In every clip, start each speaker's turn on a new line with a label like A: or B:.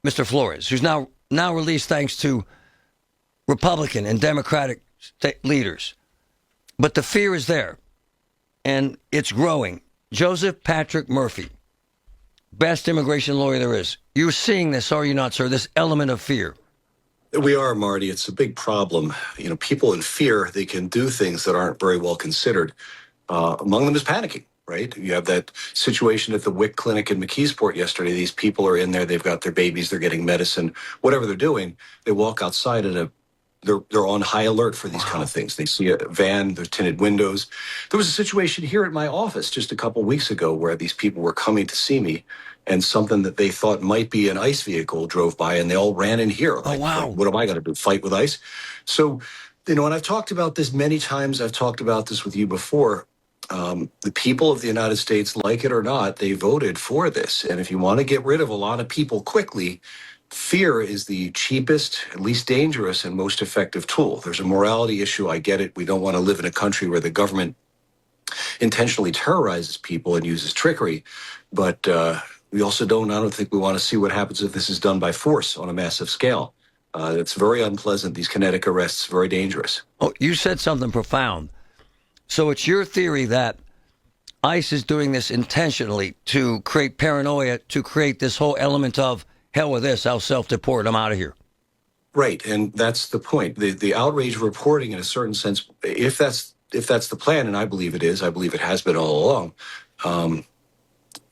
A: Mr. Flores, who's now released thanks to Republican and Democratic state leaders. But the fear is there, and it's growing. Joseph Patrick Murphy, best immigration lawyer there is. You're seeing this, are you not, sir? This element of fear.
B: We are, Marty. It's a big problem. You know, people in fear, they can do things that aren't very well considered. Among them is panicking, right? You have that situation at the WIC clinic in McKeesport yesterday. These people are in there. They've got their babies. They're getting medicine. Whatever they're doing, they walk outside and they're on high alert for these kind of things. They see a van, there's tinted windows. There was a situation here at my office just a couple of weeks ago where these people were coming to see me, and something that they thought might be an ICE vehicle drove by, and they all ran in here.
A: Oh, wow.
B: Like, what am I going to do, fight with ICE? So, you know, and I've talked about this many times. I've talked about this with you before. The people of the United States, like it or not, they voted for this. And if you want to get rid of a lot of people quickly, fear is the cheapest, least dangerous, and most effective tool. There's a morality issue. I get it. We don't want to live in a country where the government intentionally terrorizes people and uses trickery. But we also I don't think we want to see what happens if this is done by force on a massive scale. It's very unpleasant. These kinetic arrests, very dangerous.
A: Oh, you said something profound. So it's your theory that ICE is doing this intentionally to create paranoia, to create this whole element of, hell with this, I'll self-deport, I'm out of here.
B: Right, and that's the point. The outrage reporting, in a certain sense, if that's the plan, and I believe it is, I believe it has been all along.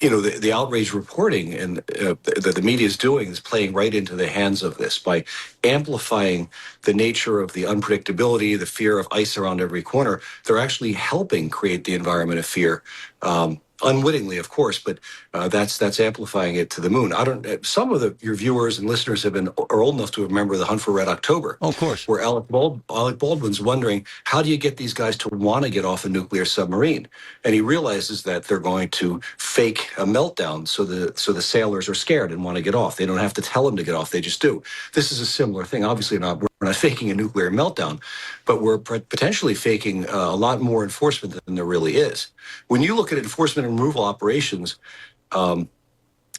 B: You know, the outrage reporting and that the media is doing is playing right into the hands of this by amplifying the nature of the unpredictability, the fear of ICE around every corner. They're actually helping create the environment of fear. Unwittingly, of course, but that's amplifying it to the moon. Some of your viewers and listeners are old enough to remember the Hunt for Red October.
A: Oh, of course.
B: Where Alec Baldwin's wondering, how do you get these guys to want to get off a nuclear submarine? And he realizes that they're going to fake a meltdown, so the sailors are scared and want to get off. They don't have to tell them to get off; they just do. This is a similar thing. Obviously, we're not faking a nuclear meltdown, but we're potentially faking a lot more enforcement than there really is. When you look at enforcement and removal operations,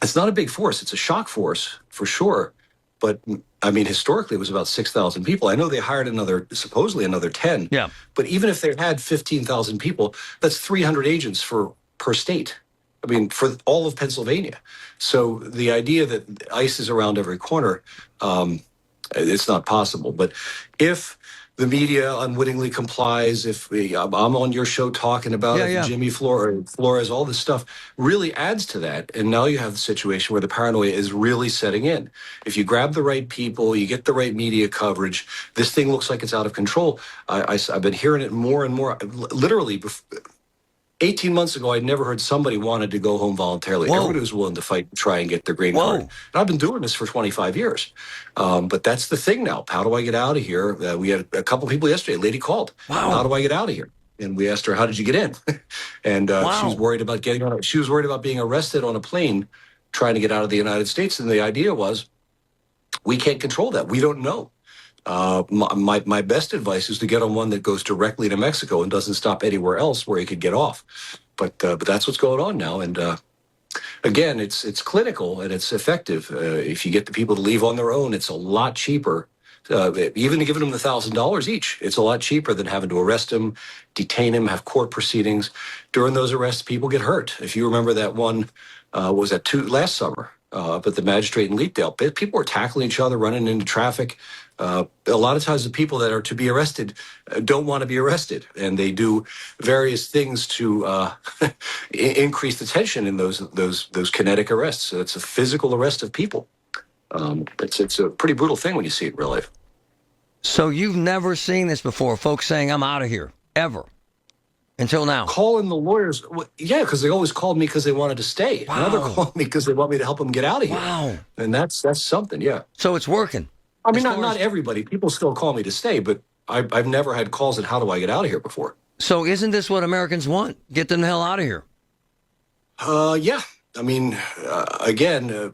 B: it's not a big force. It's a shock force for sure. But I mean, historically, it was about 6,000 people. I know they hired supposedly another 10.
A: Yeah.
B: But even if they had 15,000 people, that's 300 agents per state. I mean, for all of Pennsylvania. So the idea that ICE is around every corner, it's not possible. But if the media unwittingly complies, if I'm on your show talking about Jimmy Flores, all this stuff really adds to that. And now you have the situation where the paranoia is really setting in. If you grab the right people, you get the right media coverage, this thing looks like it's out of control. I've been hearing it more and more. Literally, 18 months ago, I'd never heard somebody wanted to go home voluntarily.
A: Whoa.
B: Everybody was willing to fight and try and get their green card. And I've been doing this for 25 years. But that's the thing now. How do I get out of here? We had a couple people yesterday. A lady called.
A: Wow.
B: How do I get out of here? And we asked her, how did you get in? And she was worried about she was worried about being arrested on a plane trying to get out of the United States. And the idea was, we can't control that. We don't know. My best advice is to get on one that goes directly to Mexico and doesn't stop anywhere else where you could get off. But that's what's going on now. And again, it's clinical and it's effective. If you get the people to leave on their own, it's a lot cheaper. Even giving them $1,000 each, it's a lot cheaper than having to arrest them, detain them, have court proceedings. During those arrests, people get hurt. If you remember that one, last summer up at the magistrate in Leetdale, people were tackling each other, running into traffic. A lot of times the people that are to be arrested don't want to be arrested, and they do various things to increase the tension in those kinetic arrests. So it's a physical arrest of people. It's a pretty brutal thing when you see it in real life.
A: So you've never seen this before, folks saying, I'm out of here, ever, until now?
B: Calling the lawyers, yeah, because they always called me because they wanted to stay.
A: Wow.
B: Now they're calling me because they want me to help them get out of here.
A: Wow.
B: And that's something, yeah.
A: So it's working.
B: I mean, not everybody. People still call me to stay, but I've never had calls at how do I get out of here before.
A: So isn't this what Americans want? Get them the hell out of here.
B: Yeah. I mean, again,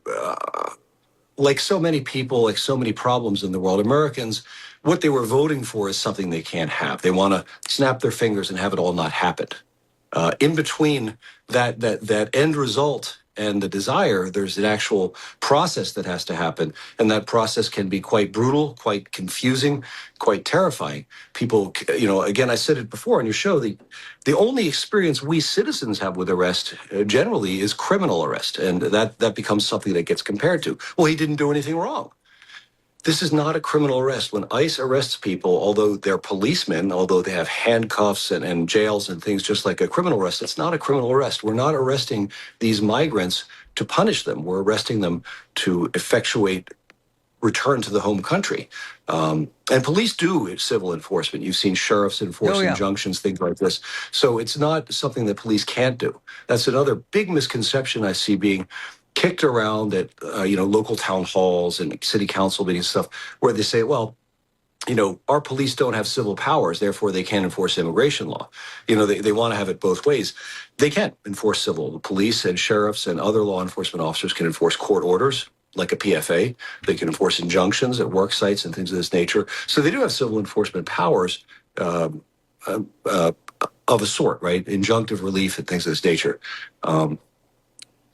B: like so many people, like so many problems in the world, Americans, what they were voting for is something they can't have. They want to snap their fingers and have it all not happen. In between that end result and the desire, there's an actual process that has to happen. And that process can be quite brutal, quite confusing, quite terrifying. People, again, I said it before on your show, the only experience we citizens have with arrest generally is criminal arrest. And that becomes something that gets compared to, well, he didn't do anything wrong. This is not a criminal arrest. When ICE arrests people, although they're policemen, although they have handcuffs and jails and things just like a criminal arrest, it's not a criminal arrest. We're not arresting these migrants to punish them. We're arresting them to effectuate return to the home country. And police do civil enforcement. You've seen sheriffs enforce injunctions, things like this. So it's not something that police can't do. That's another big misconception I see being kicked around at local town halls and city council meetings and stuff, where they say, well, our police don't have civil powers, therefore they can't enforce immigration law. They want to have it both ways. They can enforce civil. The police and sheriffs and other law enforcement officers can enforce court orders, like a PFA. They can enforce injunctions at work sites and things of this nature. So they do have civil enforcement powers of a sort, right? Injunctive relief and things of this nature.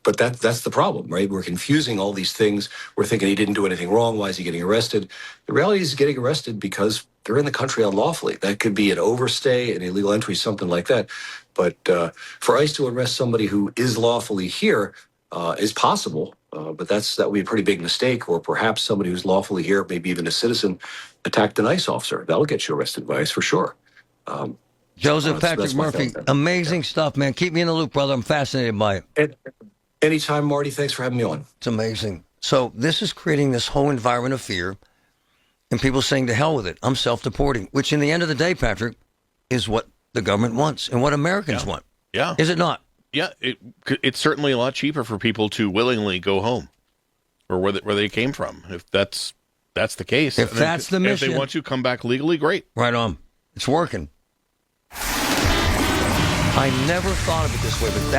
B: But that's the problem, right? We're confusing all these things. We're thinking he didn't do anything wrong. Why is he getting arrested? The reality is he's getting arrested because they're in the country unlawfully. That could be an overstay, an illegal entry, something like that. But for ICE to arrest somebody who is lawfully here is possible. But that would be a pretty big mistake. Or perhaps somebody who's lawfully here, maybe even a citizen, attacked an ICE officer. That'll get you arrested by ICE for sure.
A: Joseph Patrick Murphy, amazing stuff, man. Keep me in the loop, brother. I'm fascinated by it.
B: Anytime, Marty. Thanks for having me on.
A: It's amazing. So this is creating this whole environment of fear and people saying to hell with it. I'm self-deporting, which in the end of the day, Patrick, is what the government wants and what Americans want.
C: Yeah.
A: Is it not?
C: Yeah. It's certainly a lot cheaper for people to willingly go home or where they came from. If that's the case.
A: If that's the mission.
C: If they want you to come back legally, great.
A: Right on. It's working. I never thought of it this way, but